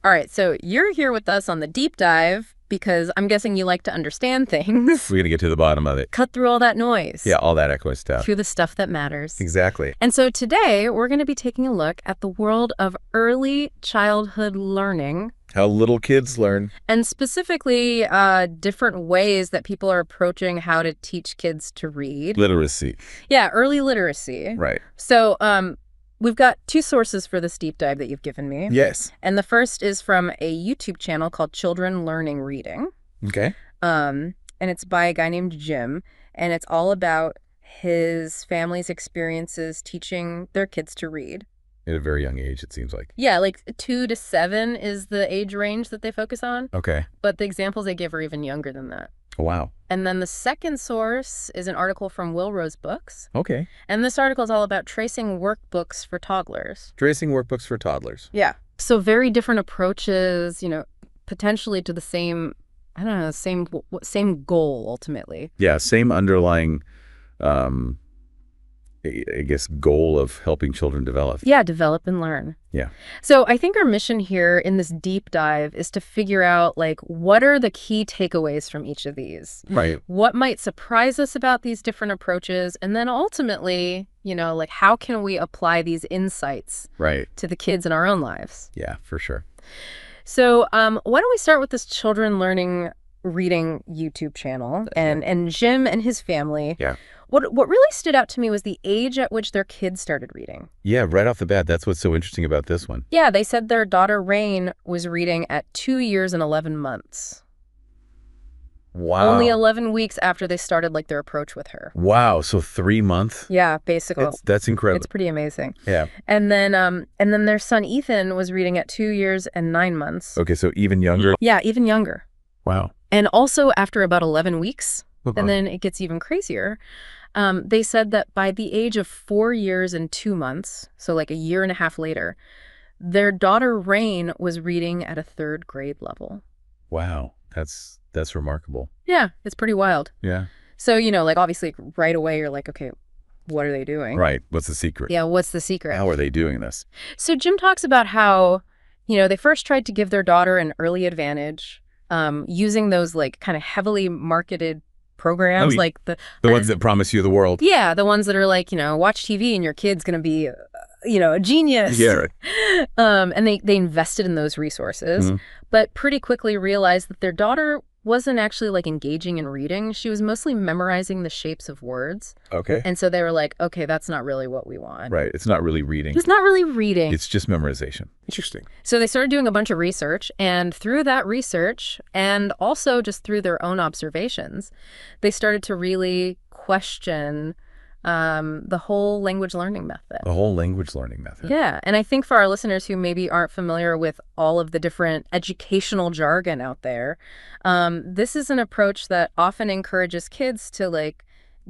All right, so you're here with us on the deep dive because I'm guessing you like to understand things. We're going to get to the bottom of it. Cut through all that noise. Yeah, all that echo stuff. Through the stuff that matters. Exactly. And so today we're going to be taking a look at the world of early childhood learning. How little kids learn. And specifically, different ways that people are approaching how to teach kids to read. Literacy. Yeah, early literacy. Right. So we've got two sources for this deep dive that you've given me. Yes. And the first is from a YouTube channel called Children Learning Reading. Okay. And it's by a guy named Jim. And it's all about his family's experiences teaching their kids to read. At a very young age, it seems like. Yeah, like 2 to 7 is the age range that they focus on. Okay. But the examples they give are even younger than that. Wow. And then the second source is an article from Will Rose Books. Okay. And this article is all about tracing workbooks for toddlers. Tracing workbooks for toddlers. Yeah. So very different approaches, potentially to the same, I don't know, same goal ultimately. Yeah, same underlying, I guess, goal of helping children develop. Yeah, develop and learn. Yeah. So I think our mission here in this deep dive is to figure out, what are the key takeaways from each of these? Right. What might surprise us about these different approaches? And then ultimately, how can we apply these insights to the kids in our own lives? Yeah, for sure. So why don't we start with this Children Learning Reading YouTube channel and Jim and his family. Yeah. What really stood out to me was the age at which their kids started reading. Yeah, right off the bat, that's what's so interesting about this one. Yeah, they said their daughter Rain was reading at 2 years and 11 months. Wow. Only 11 weeks after they started their approach with her. Wow, so 3 months? Yeah, basically. That's incredible. It's pretty amazing. Yeah. And then their son Ethan was reading at 2 years and 9 months. Okay, so even younger? Yeah, even younger. Wow. And also after about 11 weeks, and then it gets even crazier. They said that by the age of 4 years and 2 months, so a year and a half later, their daughter Rain was reading at a 3rd grade level. Wow, that's remarkable. Yeah, it's pretty wild. Yeah. So, obviously right away you're like, okay, what are they doing? Right. What's the secret? Yeah, what's the secret? How are they doing this? So Jim talks about how, they first tried to give their daughter an early advantage using those kind of heavily marketed programs, the ones that promise you the world. Yeah, the ones that are watch TV and your kid's going to be, a genius. Yeah. Right. And they invested in those resources, but pretty quickly realized that their daughter wasn't actually engaging in reading. She was mostly memorizing the shapes of words. Okay. And so they were like, okay, that's not really what we want. Right. It's not really reading. It's not really reading. It's just memorization. Interesting. So they started doing a bunch of research, and through that research, and also just through their own observations, they started to really question the whole language learning method. The whole language learning method. Yeah. And I think for our listeners who maybe aren't familiar with all of the different educational jargon out there, this is an approach that often encourages kids to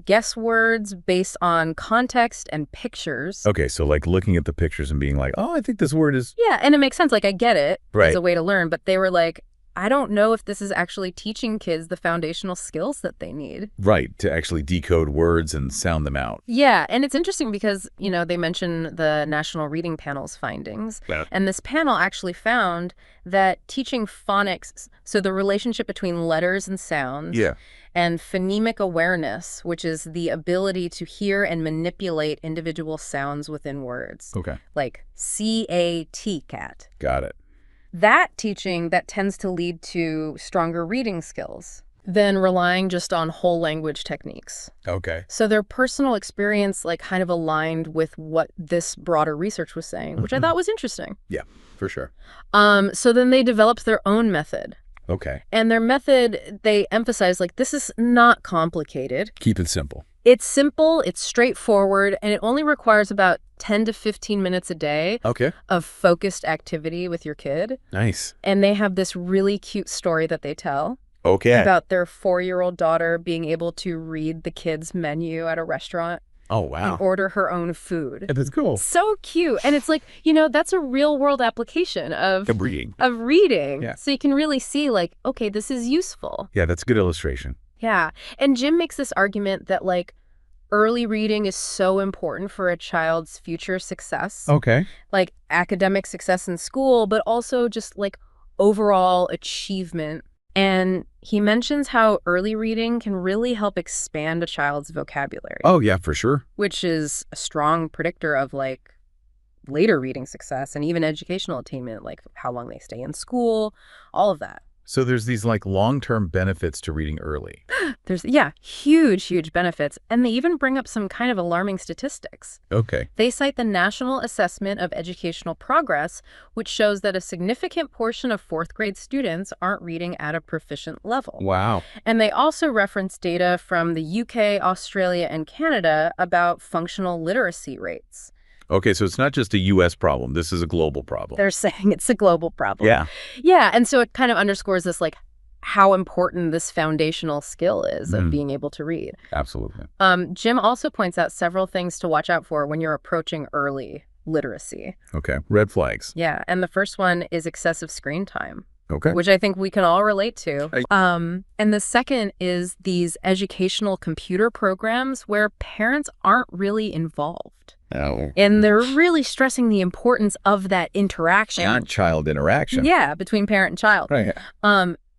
guess words based on context and pictures. Okay, so looking at the pictures and being like, oh, I think this word is... Yeah, and it makes sense. I get it right. as a way to learn, but they were like, I don't know if this is actually teaching kids the foundational skills that they need. Right, to actually decode words and sound them out. Yeah, and it's interesting because, they mention the National Reading Panel's findings. Yeah. And this panel actually found that teaching phonics, so the relationship between letters and sounds, and phonemic awareness, which is the ability to hear and manipulate individual sounds within words. Okay. Like C-A-T, cat. Got it. That teaching, that tends to lead to stronger reading skills than relying just on whole language techniques. Okay. So their personal experience kind of aligned with what this broader research was saying, which I thought was interesting. Yeah, for sure. So then they developed their own method. Okay. And their method, they emphasize this is not complicated. Keep it simple. It's simple, it's straightforward, and it only requires about 10 to 15 minutes a day of focused activity with your kid. Nice. And they have this really cute story that they tell about their 4-year-old daughter being able to read the kids' menu at a restaurant. Oh, wow. And order her own food. Yeah, that's cool. So cute. And it's that's a real world application of reading. Yeah. So you can really see okay, this is useful. Yeah, that's a good illustration. Yeah. And Jim makes this argument that early reading is so important for a child's future success, Okay. like academic success in school, but also just like overall achievement. And he mentions how early reading can really help expand a child's vocabulary, Oh, yeah, for sure. which is a strong predictor of like later reading success and even educational attainment, like how long they stay in school, all of that. So there's these like long-term benefits to reading early. There's, yeah, huge, huge benefits. And they even bring up some kind of alarming statistics. Okay. They cite the National Assessment of Educational Progress, which shows that a significant portion of fourth grade students aren't reading at a proficient level. Wow. And they also reference data from the UK, Australia, and Canada about functional literacy rates. Okay, so it's not just a U.S. problem. This is a global problem. They're saying it's a global problem. Yeah. Yeah, and so it kind of underscores this, like, how important this foundational skill is of being able to read. Absolutely. Jim also points out several things to watch out for when you're approaching early literacy. Okay. Red flags. Yeah, and the first one is excessive screen time. Okay. Which I think we can all relate to. And the second is these educational computer programs where parents aren't really involved. Oh. And they're really stressing the importance of that interaction. Parent-child interaction. Yeah, between parent and child. Right.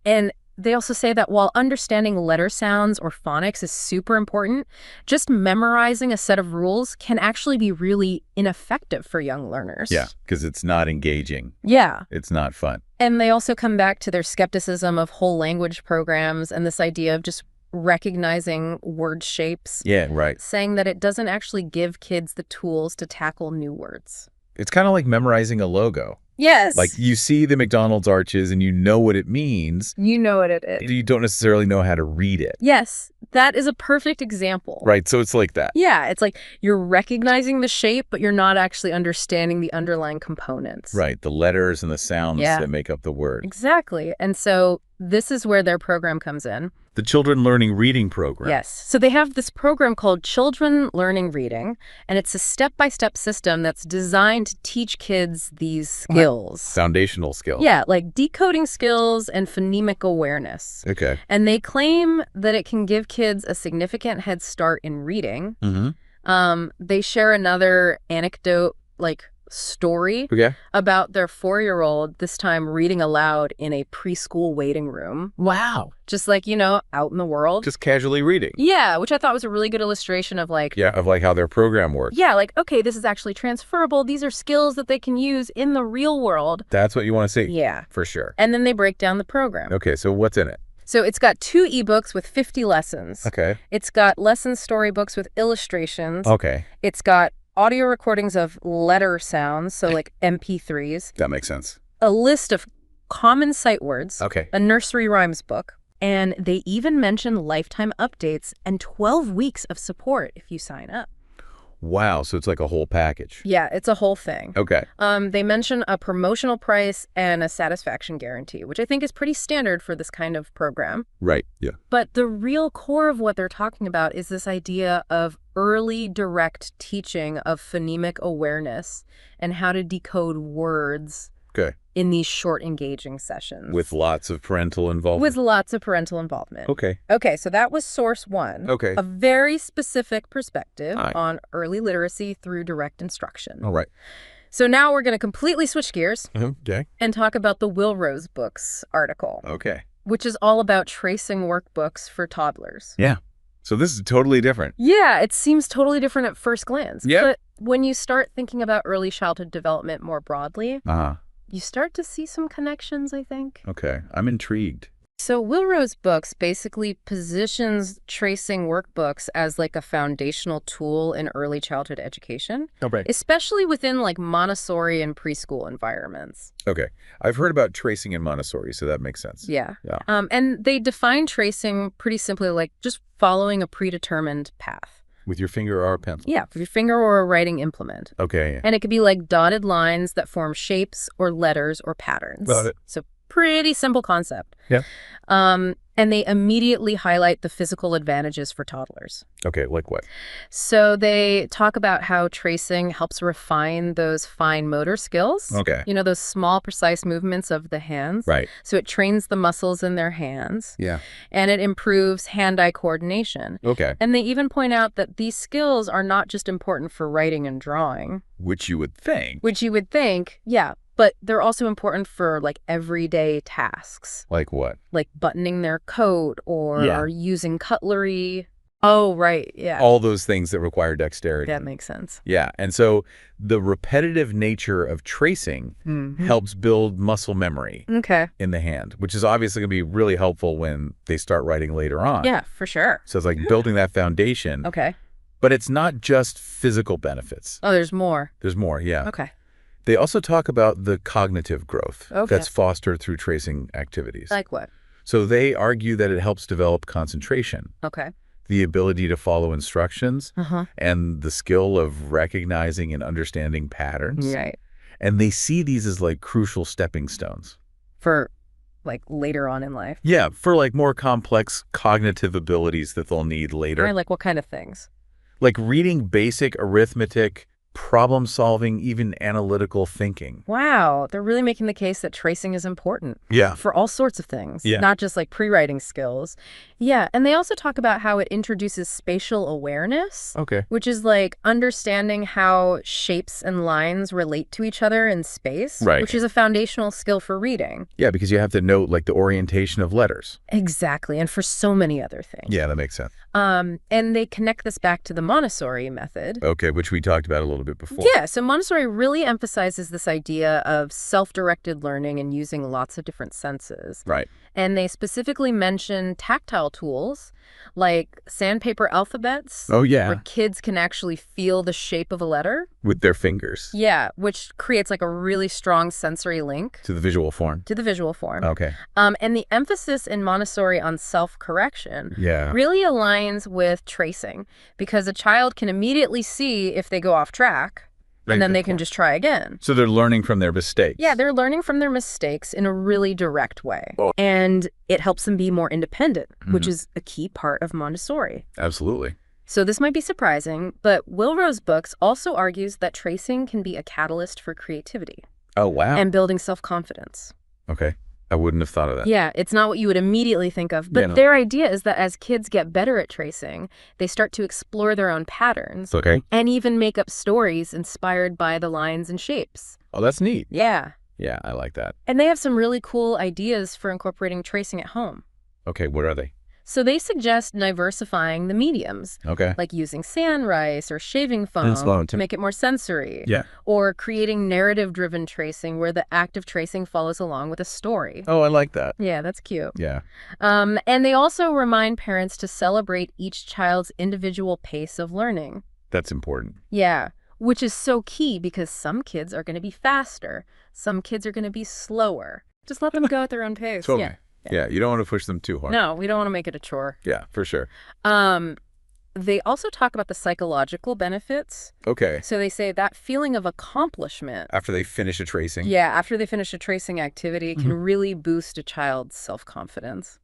And they also say that while understanding letter sounds or phonics is super important, just memorizing a set of rules can actually be really ineffective for young learners. Yeah, because it's not engaging. Yeah. It's not fun. And they also come back to their skepticism of whole language programs and this idea of just recognizing word shapes. Yeah, right. Saying that it doesn't actually give kids the tools to tackle new words. It's kind of like memorizing a logo. Yes. Like you see the McDonald's arches and you know what it means. You know what it is. You don't necessarily know how to read it. Yes. That is a perfect example. Right. So it's like that. Yeah. It's like you're recognizing the shape, but you're not actually understanding the underlying components. Right. The letters and the sounds that make up the word. Exactly. And so this is where their program comes in. The Children Learning Reading Program. Yes. So they have this program called Children Learning Reading, and it's a step-by-step system that's designed to teach kids these skills. Foundational skills. Yeah, like decoding skills and phonemic awareness. Okay. And they claim that it can give kids a significant head start in reading. They share another anecdote, like story about their 4-year-old, this time reading aloud in a preschool waiting room. Wow. Just like, you know, out in the world. Just casually reading. Yeah, which I thought was a really good illustration of like... Yeah, of like how their program works. Yeah, like, okay, this is actually transferable. These are skills that they can use in the real world. That's what you want to see. Yeah. For sure. And then they break down the program. Okay, so what's in it? So it's got 2 ebooks with 50 lessons. Okay. It's got lesson storybooks with illustrations. Okay. It's got audio recordings of letter sounds, so like MP3s. That makes sense. A list of common sight words. Okay. A nursery rhymes book. And they even mention lifetime updates and 12 weeks of support if you sign up. Wow, so it's like a whole package. Yeah, it's a whole thing. Okay. They mention a promotional price and a satisfaction guarantee, which I think is pretty standard for this kind of program. Right, yeah. But the real core of what they're talking about is this idea of early direct teaching of phonemic awareness and how to decode words in these short, engaging sessions. With lots of parental involvement. With lots of parental involvement. Okay. Okay, so that was source 1. Okay. A very specific perspective on early literacy through direct instruction. All right. So now we're going to completely switch gears Okay. and talk about the Willrose Books article. Okay. Which is all about tracing workbooks for toddlers. Yeah. So this is totally different. Yeah, it seems totally different at first glance. Yeah. But when you start thinking about early childhood development more broadly, you start to see some connections, I think. Okay. I'm intrigued. So Willrose Books basically positions tracing workbooks as like a foundational tool in early childhood education, especially within like Montessori and preschool environments. Okay. I've heard about tracing in Montessori, so that makes sense. Yeah. Yeah. And they define tracing pretty simply like just following a predetermined path. With your finger or a pencil? Yeah, with your finger or a writing implement. Okay. Yeah. And it could be like dotted lines that form shapes or letters or patterns. Got it. So pretty simple concept. Yeah. And And they immediately highlight the physical advantages for toddlers. Okay, like what? So they talk about how tracing helps refine those fine motor skills. Okay. You know, those small, precise movements of the hands. Right. So it trains the muscles in their hands. Yeah. And it improves hand-eye coordination. Okay. And they even point out that these skills are not just important for writing and drawing. Which you would think. Which you would think, yeah. But they're also important for, like, everyday tasks. Like what? Like buttoning their coat or Yeah. using cutlery. Oh, right, yeah. All those things that require dexterity. That makes sense. Yeah, and so the repetitive nature of tracing helps build muscle memory Okay. in the hand, which is obviously going to be really helpful when they start writing later on. Yeah, for sure. So it's like building that foundation. Okay. But it's not just physical benefits. Oh, there's more. There's more, yeah. Okay. They also talk about the cognitive growth Okay. that's fostered through tracing activities. Like what? So they argue that it helps develop concentration, Okay. the ability to follow instructions, Uh-huh. and the skill of recognizing and understanding patterns. Right. And they see these as like crucial stepping stones. For, like, later on in life. Yeah, for like more complex cognitive abilities that they'll need later. Right, like what kind of things? Like reading basic arithmetic, problem solving, even analytical thinking. Wow, they're really making the case that tracing is important. Yeah. For all sorts of things. Yeah. Not just like pre-writing skills. Yeah, and they also talk about how it introduces spatial awareness. Okay. Which is like understanding how shapes and lines relate to each other in space. Right. Which is a foundational skill for reading. Yeah, because you have to know like the orientation of letters. Exactly, and for so many other things. Yeah, that makes sense. And they connect this back to the Montessori method. Okay, which we talked about a little bit before. Yeah, so Montessori really emphasizes this idea of self-directed learning and using lots of different senses. Right. And they specifically mention tactile tools like sandpaper alphabets. Oh, yeah. Where kids can actually feel the shape of a letter. With their fingers. Yeah, which creates like a really strong sensory link. To the visual form. To the visual form. Okay. And the emphasis in Montessori on self-correction Yeah. really aligns with tracing because a child can immediately see if they go off track. And then they can just try again. So they're learning from their mistakes. Yeah, they're learning from their mistakes in a really direct way. Oh. And it helps them be more independent, which is a key part of Montessori. Absolutely. So this might be surprising, but Wilrow's books also argues that tracing can be a catalyst for creativity. Oh, wow. And building self-confidence. Okay. I wouldn't have thought of that. Yeah, it's not what you would immediately think of. But Yeah, no. their idea is that as kids get better at tracing, they start to explore their own patterns. Okay. And even make up stories inspired by the lines and shapes. Oh, that's neat. Yeah. Yeah, I like that. And they have some really cool ideas for incorporating tracing at home. Okay, what are they? So they suggest diversifying the mediums, Okay. like using sand rice or shaving foam to make it more sensory. Yeah. Or creating narrative-driven tracing where the act of tracing follows along with a story. Oh, I like that. Yeah, that's cute. Yeah. And they also remind parents to celebrate each child's individual pace of learning. That's important. Yeah, which is so key because some kids are going to be faster. Some kids are going to be slower. Just let them go at their own pace. Totally. Yeah. Yeah, you don't want to push them too hard. No, we don't want to make it a chore. Yeah, for sure. They also talk about the psychological benefits. Okay. So they say that feeling of accomplishment. After they finish a tracing. Yeah, after they finish a tracing activity, can really boost a child's self-confidence.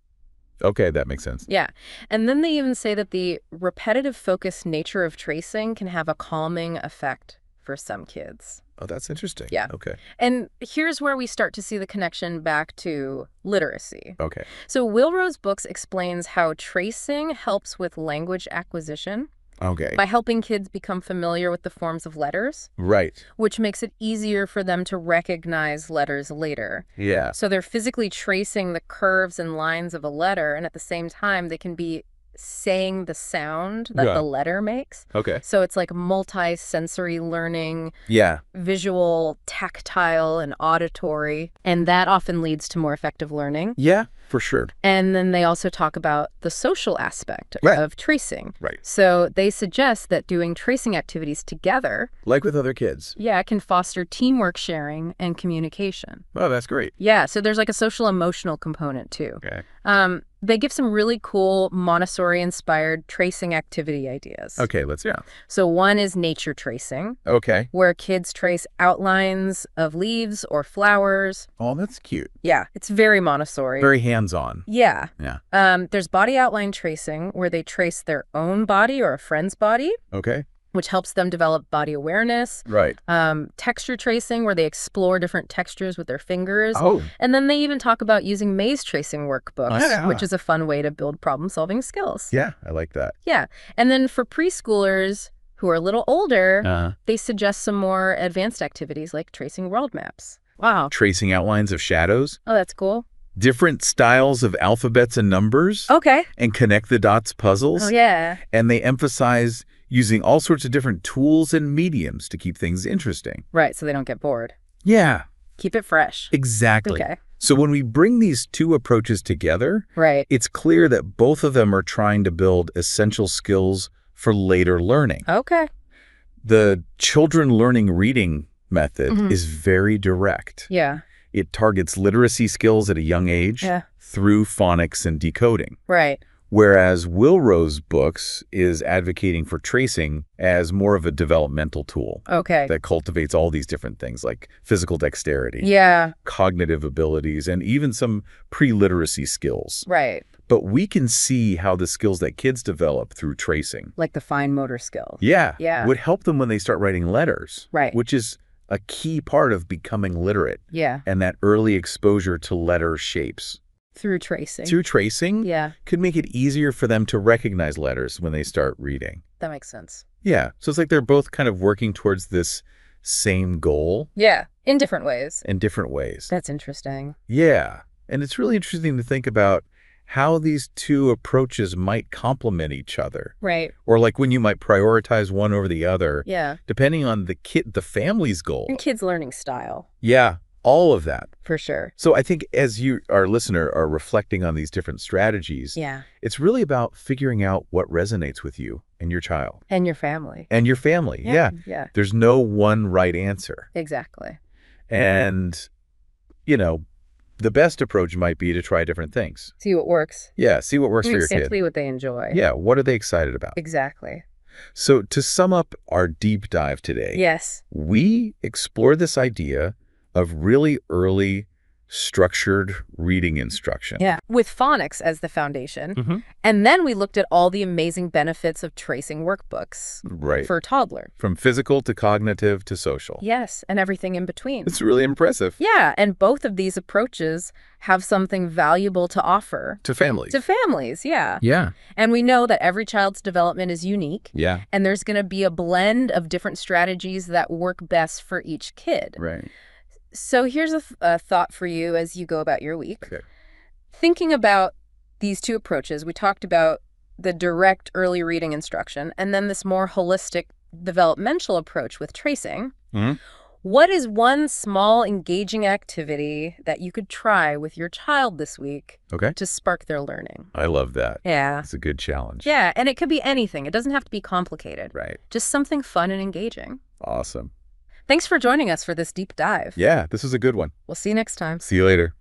Okay, that makes sense. Yeah. And then they even say that the repetitive focused nature of tracing can have a calming effect for some kids. Oh, that's interesting. Yeah. Okay. And here's where we start to see the connection back to literacy. Okay. So Wilrow's books explains how tracing helps with language acquisition Okay. by helping kids become familiar with the forms of letters, Right. which makes it easier for them to recognize letters later. Yeah. So they're physically tracing the curves and lines of a letter, and at the same time, they can be saying the sound that the letter makes. Okay. So it's like multi-sensory learning, Yeah. visual, tactile, and auditory, and that often leads to more effective learning. Yeah, for sure. And then they also talk about the social aspect Right. of tracing. Right. So they suggest that doing tracing activities together, Like with other kids. yeah, can foster teamwork sharing and communication. Oh, that's great. Yeah, so there's like a social emotional component too. Okay. They give some really cool Montessori-inspired tracing activity ideas. Okay, yeah. So one is nature tracing, Okay. where kids trace outlines of leaves or flowers. Oh, that's cute. Yeah, it's very Montessori. Very hands-on. Yeah. Yeah. There's body outline tracing, where they trace their own body or a friend's body, Okay. which helps them develop body awareness. Right. Texture tracing, where they explore different textures with their fingers. Oh. And then they even talk about using maze tracing workbooks, Yeah. which is a fun way to build problem-solving skills. Yeah, I like that. Yeah. And then for preschoolers who are a little older, Uh-huh. they suggest some more advanced activities like tracing world maps. Wow. Tracing outlines of shadows, Oh, that's cool. different styles of alphabets and numbers, Okay. and connect the dots puzzles. Oh, yeah. And they emphasize using all sorts of different tools and mediums to keep things interesting. Right, so they don't get bored. Yeah, Keep it fresh. exactly. Okay. So when we bring these two approaches together, Right. it's clear that both of them are trying to build essential skills for later learning. Okay. The children learning reading method Mhm. is very direct. Yeah. It targets literacy skills at a young age Yeah. through phonics and decoding. Right. Whereas Wilrow's books is advocating for tracing as more of a developmental tool Okay. that cultivates all these different things like physical dexterity, Yeah. cognitive abilities, and even some pre-literacy skills. Right. But we can see how the skills that kids develop through tracing, Like the fine motor skill. yeah, Yeah. would help them when they start writing letters, Right. which is a key part of becoming literate, Yeah. and that early exposure to letter shapes. Through tracing. Through tracing Yeah. could make it easier for them to recognize letters when they start reading. That makes sense. Yeah, so it's like they're both kind of working towards this same goal Yeah. In different ways. in different ways. That's interesting. Yeah, and it's really interesting to think about how these two approaches might complement each other, Right. or like when you might prioritize one over the other, Yeah. depending on the family's goal. And kids' learning style. Yeah, all of that. For sure. So I think as you, our listener, are reflecting on these different strategies, Yeah. it's really about figuring out what resonates with you and your child And your family. and your family. Yeah. Yeah. There's no one right answer. Exactly. And, you know, the best approach might be to try different things. See what works. Yeah, see what works for your kid. Simply what they enjoy. Yeah, what are they excited about? Exactly. So to sum up our deep dive today, Yes. we explore this idea of really early structured reading instruction. Yeah. With phonics as the foundation. Mhm. And then we looked at all the amazing benefits of tracing workbooks Right. for a toddler. From physical to cognitive to social. Yes. And everything in between. It's really impressive. Yeah. And both of these approaches have something valuable to offer To families. to families. Yeah. Yeah. And we know that every child's development is unique. Yeah. And there's going to be a blend of different strategies that work best for each kid. Right. So here's a thought for you as you go about your week. Okay. Thinking about these two approaches, we talked about the direct early reading instruction and then this more holistic developmental approach with tracing. Mhm. What is one small engaging activity that you could try with your child this week Okay. to spark their learning? I love that. Yeah. It's a good challenge. Yeah, and it could be anything. It doesn't have to be complicated. Right. Just something fun and engaging. Awesome. Thanks for joining us for this deep dive. Yeah, this was a good one. We'll see you next time. See you later.